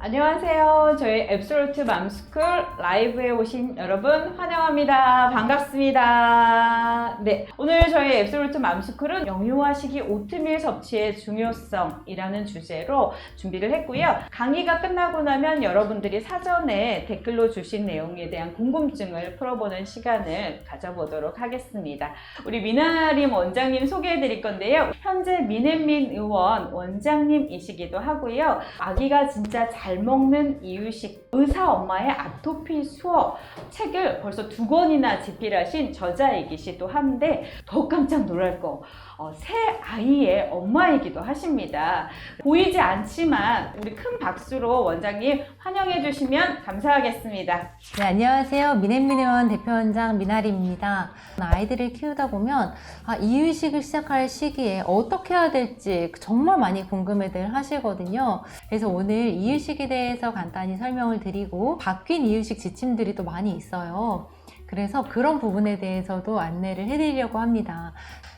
안녕하세요. 저희 앱솔루트 맘스쿨 라이브에 오신 여러분 환영합니다. 반갑습니다. 네, 오늘 저희 앱솔루트 맘스쿨은 영유아시기 오트밀 섭취의 중요성이라는 주제로 준비를 했고요. 강의가 끝나고 나면 여러분들이 사전에 댓글로 주신 내용에 대한 궁금증을 풀어보는 시간을 가져보도록 하겠습니다. 우리 미나림 원장님 소개해 드릴 건데요. 현재 민앤민 의원 원장님이시기도 하고요. 아기가 진짜 잘 먹는 이유식 의사 엄마의 아토피 수업 책을 벌써 2권이나 집필하신 저자이기시도 한데 더 깜짝 놀랄 거 새 아이의 엄마이기도 하십니다. 보이지 않지만 우리 큰 박수로 원장님 환영해 주시면 감사하겠습니다. 네, 안녕하세요. 민앤민의원 대표원장 미나리입니다. 아이들을 키우다 보면 이유식을 시작할 시기에 어떻게 해야 될지 정말 많이 궁금해들 하시거든요. 그래서 오늘 이유식에 대해서 간단히 설명을 드리고 바뀐 이유식 지침들이 또 많이 있어요. 그래서 그런 부분에 대해서도 안내를 해드리려고 합니다.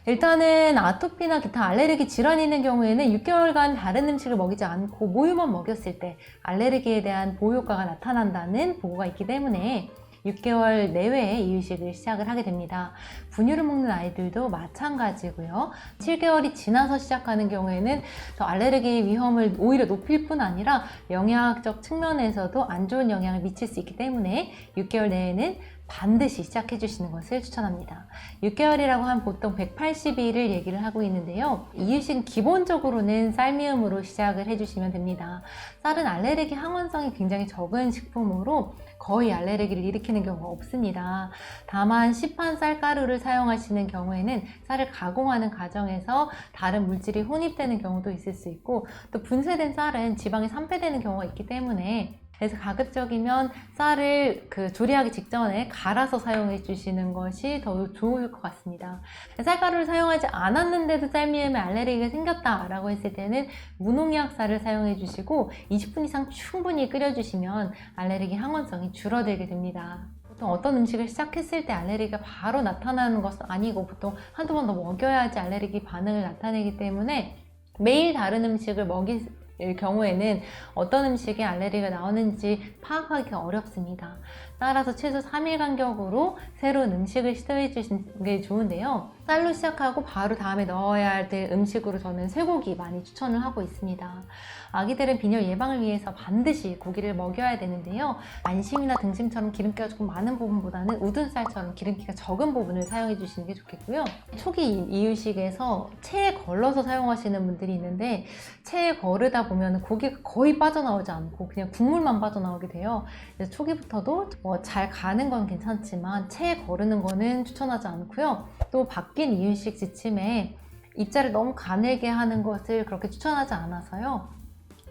일단은 아토피나 기타 알레르기 질환이 있는 경우에는 6개월간 다른 음식을 먹이지 않고 모유만 먹였을 때 알레르기에 대한 보호효과가 나타난다는 보고가 있기 때문에 6개월 내외에 이유식을 시작을 하게 됩니다. 분유를 먹는 아이들도 마찬가지고요. 7개월이 지나서 시작하는 경우에는 더 알레르기 위험을 오히려 높일 뿐 아니라 영양학적 측면에서도 안 좋은 영향을 미칠 수 있기 때문에 6개월 내에는 반드시 시작해 주시는 것을 추천합니다. 6개월이라고 하면 보통 180일을 얘기를 하고 있는데요. 이유식은 기본적으로는 쌀미음으로 시작을 해주시면 됩니다. 쌀은 알레르기 항원성이 굉장히 적은 식품으로 거의 알레르기를 일으키는 경우가 없습니다. 다만 시판 쌀가루를 사용하시는 경우에는 쌀을 가공하는 과정에서 다른 물질이 혼입되는 경우도 있을 수 있고 또 분쇄된 쌀은 지방이 산패되는 경우가 있기 때문에 그래서 가급적이면 쌀을 조리하기 직전에 갈아서 사용해 주시는 것이 더 좋을 것 같습니다. 쌀가루를 사용하지 않았는데도 쌀미음에 알레르기가 생겼다라고 했을 때는 무농약 쌀을 사용해 주시고 20분 이상 충분히 끓여 주시면 알레르기 항원성이 줄어들게 됩니다. 보통 어떤 음식을 시작했을 때 알레르기가 바로 나타나는 것은 아니고 보통 한두 번 더 먹여야지 알레르기 반응을 나타내기 때문에 매일 다른 음식을 먹일 경우에는 어떤 음식에 알레르기가 나오는지 파악하기가 어렵습니다. 따라서 최소 3일 간격으로 새로운 음식을 시도해 주시는 게 좋은데요. 쌀로 시작하고 바로 다음에 넣어야 될 음식으로 저는 쇠고기 많이 추천을 하고 있습니다. 아기들은 빈혈 예방을 위해서 반드시 고기를 먹여야 되는데요. 안심이나 등심처럼 기름기가 조금 많은 부분보다는 우둔쌀처럼 기름기가 적은 부분을 사용해 주시는 게 좋겠고요. 초기 이유식에서 체에 걸러서 사용하시는 분들이 있는데 체에 거르다 보면 고기가 거의 빠져나오지 않고 그냥 국물만 빠져나오게 돼요. 그래서 초기부터도 잘 가는 건 괜찮지만 체에 거르는 거는 추천하지 않고요. 또 바뀐 이유식 지침에 입자를 너무 가늘게 하는 것을 그렇게 추천하지 않아서요.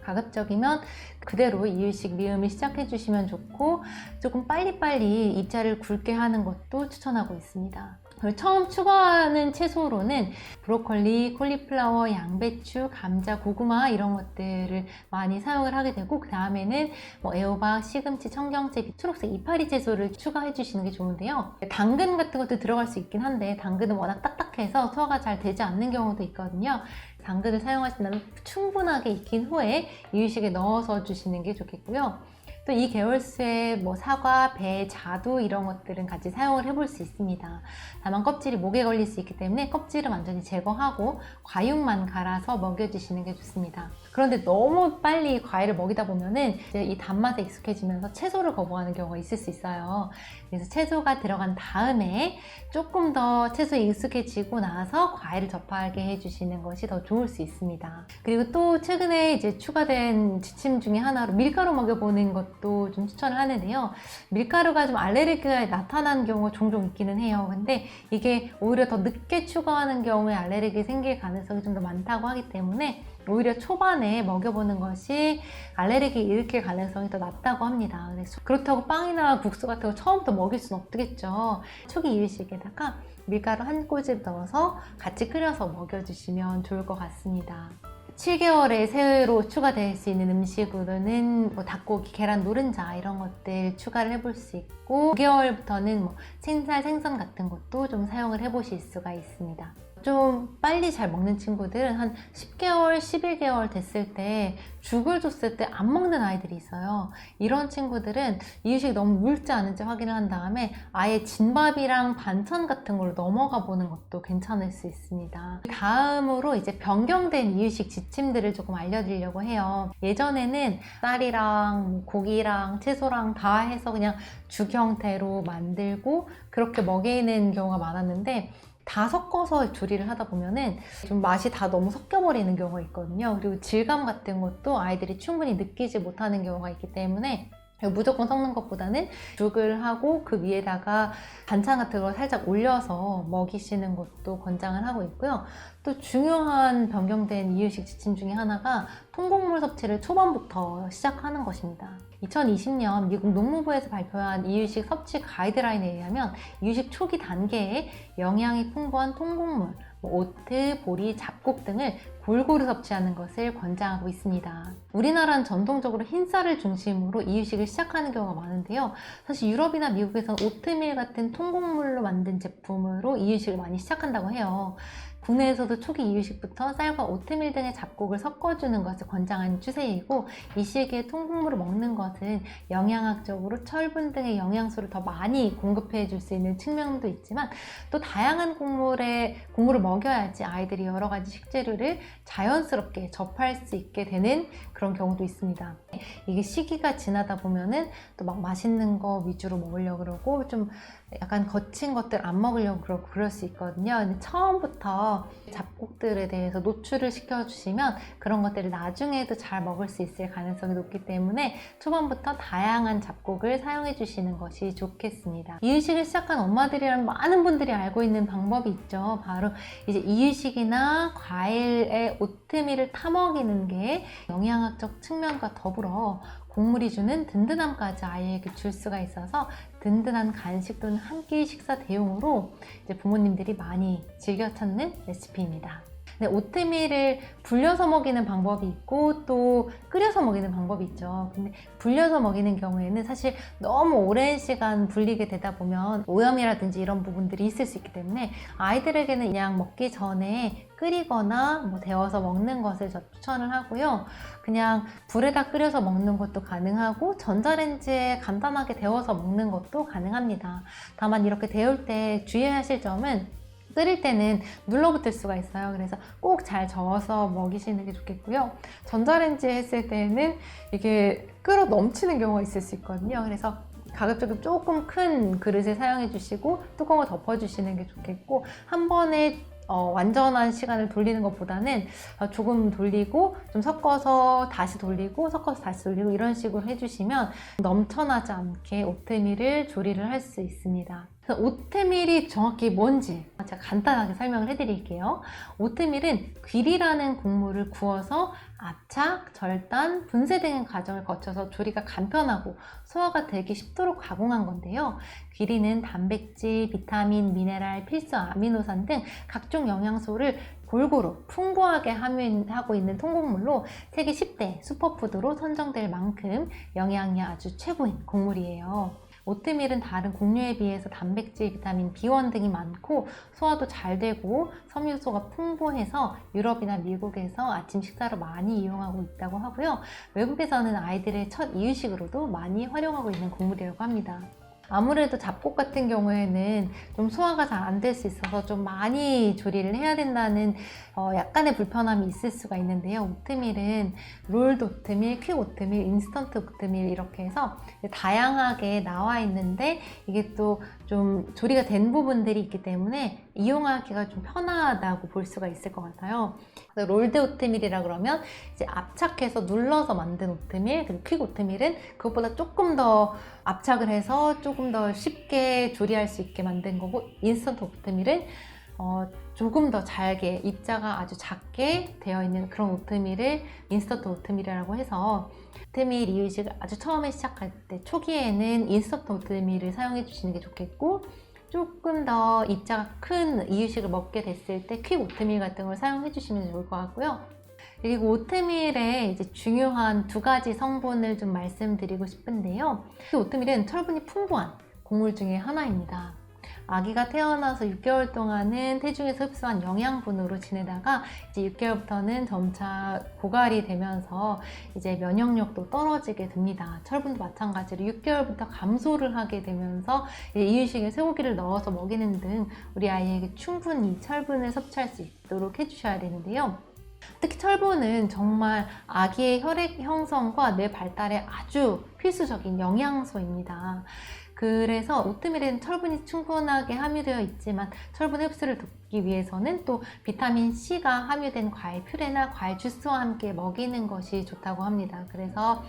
가급적이면 그대로 이유식 미음을 시작해 주시면 좋고 조금 빨리빨리 입자를 굵게 하는 것도 추천하고 있습니다. 그리고 처음 추가하는 채소로는 브로콜리, 콜리플라워, 양배추, 감자, 고구마 이런 것들을 많이 사용을 하게 되고 그 다음에는 애호박, 시금치, 청경채, 초록색 이파리 채소를 추가해 주시는 게 좋은데요. 당근 같은 것도 들어갈 수 있긴 한데 당근은 워낙 딱딱해서 소화가 잘 되지 않는 경우도 있거든요. 당근을 사용하신다면 충분하게 익힌 후에 이유식에 넣어서 주시는 게 좋겠고요. 또 이 개월수에 사과, 배, 자두 이런 것들은 같이 사용을 해볼 수 있습니다. 다만 껍질이 목에 걸릴 수 있기 때문에 껍질은 완전히 제거하고 과육만 갈아서 먹여주시는 게 좋습니다. 그런데 너무 빨리 과일을 먹이다 보면은 이제 이 단맛에 익숙해지면서 채소를 거부하는 경우가 있을 수 있어요. 그래서 채소가 들어간 다음에 조금 더 채소에 익숙해지고 나서 과일을 접하게 해주시는 것이 더 좋을 수 있습니다. 그리고 또 최근에 이제 추가된 지침 중에 하나로 밀가루 먹여보는 것도 좀 추천을 하는데요. 밀가루가 좀 알레르기가 나타나는 경우가 종종 있기는 해요. 근데 이게 오히려 더 늦게 추가하는 경우에 알레르기 생길 가능성이 좀 더 많다고 하기 때문에 오히려 초반에 먹여보는 것이 알레르기 일으킬 가능성이 더 낮다고 합니다. 그래서 그렇다고 빵이나 국수 같은 거 처음부터 먹일 수는 없겠죠. 초기 이유식에다가 밀가루 한 꼬집 넣어서 같이 끓여서 먹여주시면 좋을 것 같습니다. 7개월에 새로 추가될 수 있는 음식으로는 닭고기, 계란 노른자 이런 것들 추가를 해볼 수 있고 9개월부터는 생살, 생선 같은 것도 좀 사용을 해보실 수가 있습니다. 좀 빨리 잘 먹는 친구들은 한 10개월, 11개월 됐을 때 죽을 줬을 때 안 먹는 아이들이 있어요. 이런 친구들은 이유식이 너무 묽지 않은지 확인을 한 다음에 아예 진밥이랑 반찬 같은 걸로 넘어가 보는 것도 괜찮을 수 있습니다. 다음으로 이제 변경된 이유식 지침들을 조금 알려드리려고 해요. 예전에는 쌀이랑 고기랑 채소랑 다 해서 그냥 죽 형태로 만들고 그렇게 먹이는 경우가 많았는데 다 섞어서 조리를 하다 보면은 좀 맛이 다 너무 섞여버리는 경우가 있거든요. 그리고 질감 같은 것도 아이들이 충분히 느끼지 못하는 경우가 있기 때문에 무조건 섞는 것보다는 죽을 하고 그 위에다가 반찬 같은 걸 살짝 올려서 먹이시는 것도 권장을 하고 있고요. 또 중요한 변경된 이유식 지침 중에 하나가 통곡물 섭취를 초반부터 시작하는 것입니다. 2020년 미국 농무부에서 발표한 이유식 섭취 가이드라인에 의하면 이유식 초기 단계에 영양이 풍부한 통곡물, 오트, 보리, 잡곡 등을 골고루 섭취하는 것을 권장하고 있습니다. 우리나라는 전통적으로 흰쌀을 중심으로 이유식을 시작하는 경우가 많은데요. 사실 유럽이나 미국에서는 오트밀 같은 통곡물로 만든 제품으로 이유식을 많이 시작한다고 해요. 국내에서도 초기 이유식부터 쌀과 오트밀 등의 잡곡을 섞어주는 것을 권장하는 추세이고 이 시기에 통곡물을 먹는 것은 영양학적으로 철분 등의 영양소를 더 많이 공급해 줄 수 있는 측면도 있지만 또 다양한 곡물을 먹여야지 아이들이 여러 가지 식재료를 자연스럽게 접할 수 있게 되는 그런 경우도 있습니다. 이게 시기가 지나다 보면은 또 막 맛있는 거 위주로 먹으려고 그러고 좀 약간 거친 것들 안 먹으려고 그러고 그럴 수 있거든요. 근데 처음부터 잡곡들에 대해서 노출을 시켜주시면 그런 것들을 나중에도 잘 먹을 수 있을 가능성이 높기 때문에 초반부터 다양한 잡곡을 사용해 주시는 것이 좋겠습니다. 이유식을 시작한 엄마들이라면 많은 분들이 알고 있는 방법이 있죠. 바로 이제 이유식이나 과일에 오트밀을 타먹이는 게 영양학적 측면과 더불어 곡물이 주는 든든함까지 아이에게 줄 수가 있어서 든든한 간식 또는 한 끼 식사 대용으로 이제 부모님들이 많이 즐겨 찾는 레시피입니다. 근데 오트밀을 불려서 먹이는 방법이 있고 또 끓여서 먹이는 방법이 있죠. 근데 불려서 먹이는 경우에는 사실 너무 오랜 시간 불리게 되다 보면 오염이라든지 이런 부분들이 있을 수 있기 때문에 아이들에게는 그냥 먹기 전에 끓이거나 뭐 데워서 먹는 것을 저 추천을 하고요. 그냥 불에다 끓여서 먹는 것도 가능하고 전자레인지에 간단하게 데워서 먹는 것도 가능합니다. 다만 이렇게 데울 때 주의하실 점은 끓일 때는 눌러붙을 수가 있어요. 그래서 꼭 잘 저어서 먹이시는 게 좋겠고요. 전자레인지에 했을 때는 이게 끓어 넘치는 경우가 있을 수 있거든요. 그래서 가급적이면 조금 큰 그릇을 사용해 주시고 뚜껑을 덮어 주시는 게 좋겠고 한 번에 완전한 시간을 돌리는 것보다는 조금 돌리고 좀 섞어서 다시 돌리고 섞어서 다시 돌리고 이런 식으로 해주시면 넘쳐나지 않게 오트밀을 조리를 할 수 있습니다. 오트밀이 정확히 뭔지 제가 간단하게 설명을 해드릴게요. 오트밀은 귀리라는 곡물을 구워서 압착, 절단, 분쇄 등의 과정을 거쳐서 조리가 간편하고 소화가 되기 쉽도록 가공한 건데요. 귀리는 단백질, 비타민, 미네랄, 필수 아미노산 등 각종 영양소를 골고루 풍부하게 함유하고 있는 통곡물로 세계 10대 슈퍼푸드로 선정될 만큼 영양이 아주 최고인 곡물이에요. 오트밀은 다른 곡류에 비해서 단백질, 비타민, B1 등이 많고 소화도 잘 되고 섬유소가 풍부해서 유럽이나 미국에서 아침 식사로 많이 이용하고 있다고 하고요. 외국에서는 아이들의 첫 이유식으로도 많이 활용하고 있는 곡물이라고 합니다. 아무래도 잡곡 같은 경우에는 좀 소화가 잘 안 될 수 있어서 좀 많이 조리를 해야 된다는 약간의 불편함이 있을 수가 있는데요. 오트밀은 롤드 오트밀, 퀵 오트밀, 인스턴트 오트밀 이렇게 해서 다양하게 나와 있는데 이게 또 좀 조리가 된 부분들이 있기 때문에 이용하기가 좀 편하다고 볼 수가 있을 것 같아요. 롤드 오트밀이라 그러면 이제 압착해서 눌러서 만든 오트밀, 그리고 퀵 오트밀은 그것보다 조금 더 압착을 해서 조금 더 쉽게 조리할 수 있게 만든 거고, 인스턴트 오트밀은 조금 더 잘게, 입자가 아주 작게 되어 있는 그런 오트밀을 인스턴트 오트밀이라고 해서 오트밀 이유식을 아주 처음에 시작할 때 초기에는 인스턴트 오트밀을 사용해 주시는 게 좋겠고, 조금 더 입자가 큰 이유식을 먹게 됐을 때 퀵 오트밀 같은 걸 사용해 주시면 좋을 것 같고요. 그리고 오트밀의 이제 중요한 두 가지 성분을 좀 말씀드리고 싶은데요. 오트밀은 철분이 풍부한 곡물 중에 하나입니다. 아기가 태어나서 6개월 동안은 태중에서 흡수한 영양분으로 지내다가 이제 6개월부터는 점차 고갈이 되면서 이제 면역력도 떨어지게 됩니다. 철분도 마찬가지로 6개월부터 감소를 하게 되면서 이유식에 쇠고기를 넣어서 먹이는 등 우리 아이에게 충분히 철분을 섭취할 수 있도록 해주셔야 되는데요. 특히 철분은 정말 아기의 혈액 형성과 뇌 발달에 아주 필수적인 영양소입니다. 그래서 오트밀에는 철분이 충분하게 함유되어 있지만 철분 흡수를 돕기 위해서는 또 비타민 C가 함유된 과일 퓨레나 과일 주스와 함께 먹이는 것이 좋다고 합니다. 그래서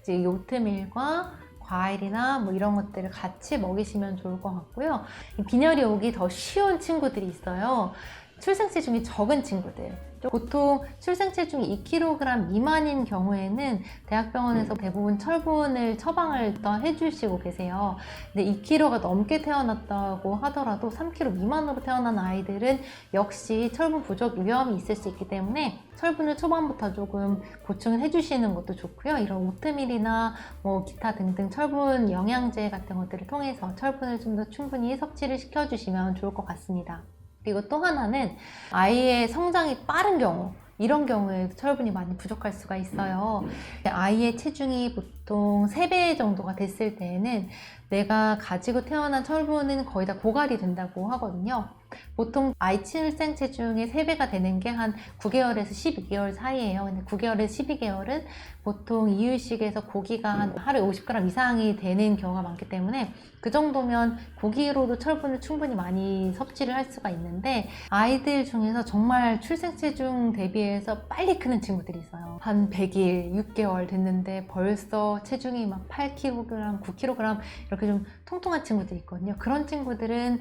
이제 이 오트밀과 과일이나 뭐 이런 것들을 같이 먹이시면 좋을 것 같고요. 이 빈혈이 오기 더 쉬운 친구들이 있어요. 출생체중이 적은 친구들, 보통 출생체중이 2kg 미만인 경우에는 대학병원에서 대부분 철분을 처방을 또 해주시고 계세요. 근데 2kg가 넘게 태어났다고 하더라도 3kg 미만으로 태어난 아이들은 역시 철분 부족 위험이 있을 수 있기 때문에 철분을 초반부터 조금 보충을 해주시는 것도 좋고요. 이런 오트밀이나 뭐 기타 등등 철분 영양제 같은 것들을 통해서 철분을 좀 더 충분히 섭취를 시켜주시면 좋을 것 같습니다. 그리고 또 하나는 아이의 성장이 빠른 경우, 이런 경우에도 철분이 많이 부족할 수가 있어요. 아이의 체중이 보통 3배 정도가 됐을 때에는 내가 가지고 태어난 철분은 거의 다 고갈이 된다고 하거든요. 보통 아이 출생 체중의 3배가 되는 게 한 9개월에서 12개월 사이예요. 근데 9개월에서 12개월은 보통 이유식에서 고기가 한 하루에 50g 이상이 되는 경우가 많기 때문에 그 정도면 고기로도 철분을 충분히 많이 섭취를 할 수가 있는데 아이들 중에서 정말 출생 체중 대비해서 빨리 크는 친구들이 있어요. 한 100일, 6개월 됐는데 벌써 체중이 막 8kg, 9kg 이렇게 좀 통통한 친구들이 있거든요. 그런 친구들은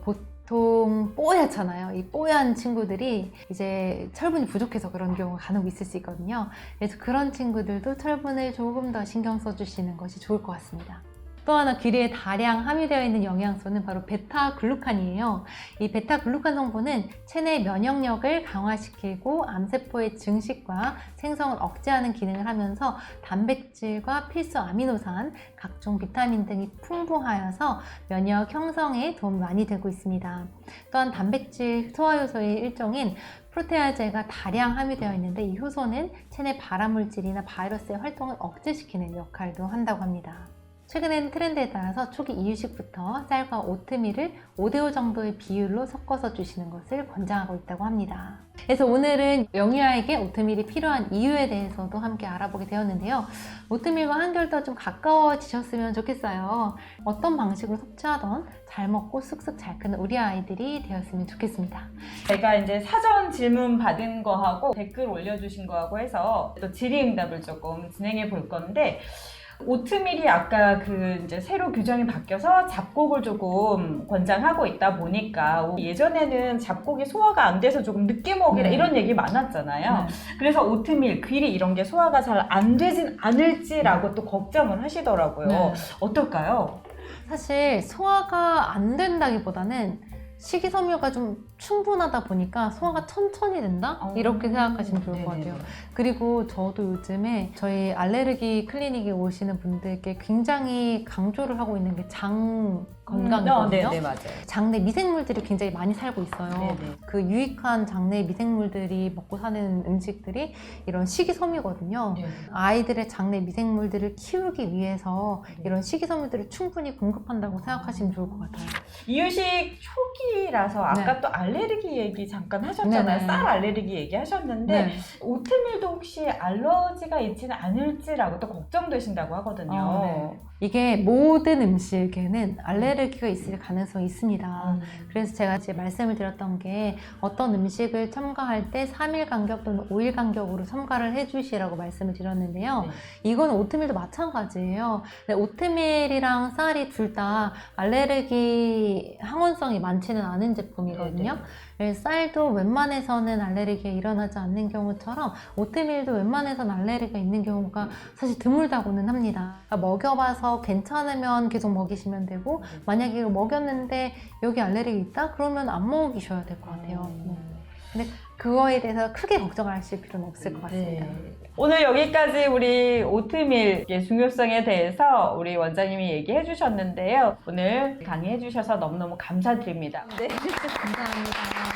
보통 뽀얗잖아요. 이 뽀얀 친구들이 이제 철분이 부족해서 그런 경우가 간혹 있을 수 있거든요. 그래서 그런 친구들도 철분을 조금 더 신경 써주시는 것이 좋을 것 같습니다. 또 하나 귀리에 다량 함유되어 있는 영양소는 바로 베타글루칸이에요. 이 베타글루칸 성분은 체내 면역력을 강화시키고 암세포의 증식과 생성을 억제하는 기능을 하면서 단백질과 필수 아미노산, 각종 비타민 등이 풍부하여서 면역 형성에 도움이 많이 되고 있습니다. 또한 단백질 소화효소의 일종인 프로테아제가 다량 함유되어 있는데 이 효소는 체내 발암물질이나 바이러스의 활동을 억제시키는 역할도 한다고 합니다. 최근에는 트렌드에 따라서 초기 이유식부터 쌀과 오트밀을 5대5 정도의 비율로 섞어서 주시는 것을 권장하고 있다고 합니다. 그래서 오늘은 영유아에게 오트밀이 필요한 이유에 대해서도 함께 알아보게 되었는데요. 오트밀과 한결 더 좀 가까워지셨으면 좋겠어요. 어떤 방식으로 섭취하던 잘 먹고 쑥쑥 잘 크는 우리 아이들이 되었으면 좋겠습니다. 제가 이제 사전 질문 받은 거하고 댓글 올려주신 거하고 해서 또 질의응답을 조금 진행해 볼 건데 오트밀이 아까 그 이제 새로 규정이 바뀌어서 잡곡을 조금 권장하고 있다 보니까 예전에는 잡곡이 소화가 안 돼서 조금 늦게 먹이라 이런 얘기 많았잖아요. 그래서 오트밀, 귀리 이런 게 소화가 잘 안 되진 않을지라고 또 걱정을 하시더라고요. 어떨까요? 사실 소화가 안 된다기보다는 식이섬유가 좀 충분하다 보니까 소화가 천천히 된다? 이렇게 생각하시면 좋을 것 같아요. 그리고 저도 요즘에 저희 알레르기 클리닉에 오시는 분들께 굉장히 강조를 하고 있는 게 장 건강이거든요. 네, 맞아요. 장내 미생물들이 굉장히 많이 살고 있어요. 네네. 그 유익한 장내 미생물들이 먹고 사는 음식들이 이런 식이섬유거든요. 네. 아이들의 장내 미생물들을 키우기 위해서 이런 식이섬유들을 충분히 공급한다고 생각하시면 좋을 것 같아요. 이유식 초기라서 아까 또 알레르기 얘기 잠깐 하셨잖아요. 네네. 쌀 알레르기 얘기 하셨는데 오트밀도 혹시 알러지가 있지는 않을지라고 또 걱정되신다고 하거든요. 이게 모든 음식에는 알레르기가 있을 가능성이 있습니다. 그래서 제가 이제 말씀을 드렸던 게 어떤 음식을 첨가할 때 3일 간격 또는 5일 간격으로 첨가를 해주시라고 말씀을 드렸는데요. 이건 오트밀도 마찬가지예요. 근데 오트밀이랑 쌀이 둘 다 알레르기 항원성이 많지는 않은 제품이거든요. 그래서 쌀도 웬만해서는 알레르기가 일어나지 않는 경우처럼 오트밀도 웬만해서는 알레르기가 있는 경우가 사실 드물다고는 합니다. 그러니까 먹여봐서 괜찮으면 계속 먹이시면 되고 만약에 이거 먹였는데 여기 알레르기 있다? 그러면 안 먹이셔야 될 것 같아요. 근데 그거에 대해서 크게 걱정하실 필요는 없을 것 같습니다. 오늘 여기까지 우리 오트밀의 중요성에 대해서 우리 원장님이 얘기해 주셨는데요. 오늘 강의해 주셔서 너무너무 감사드립니다. 감사합니다.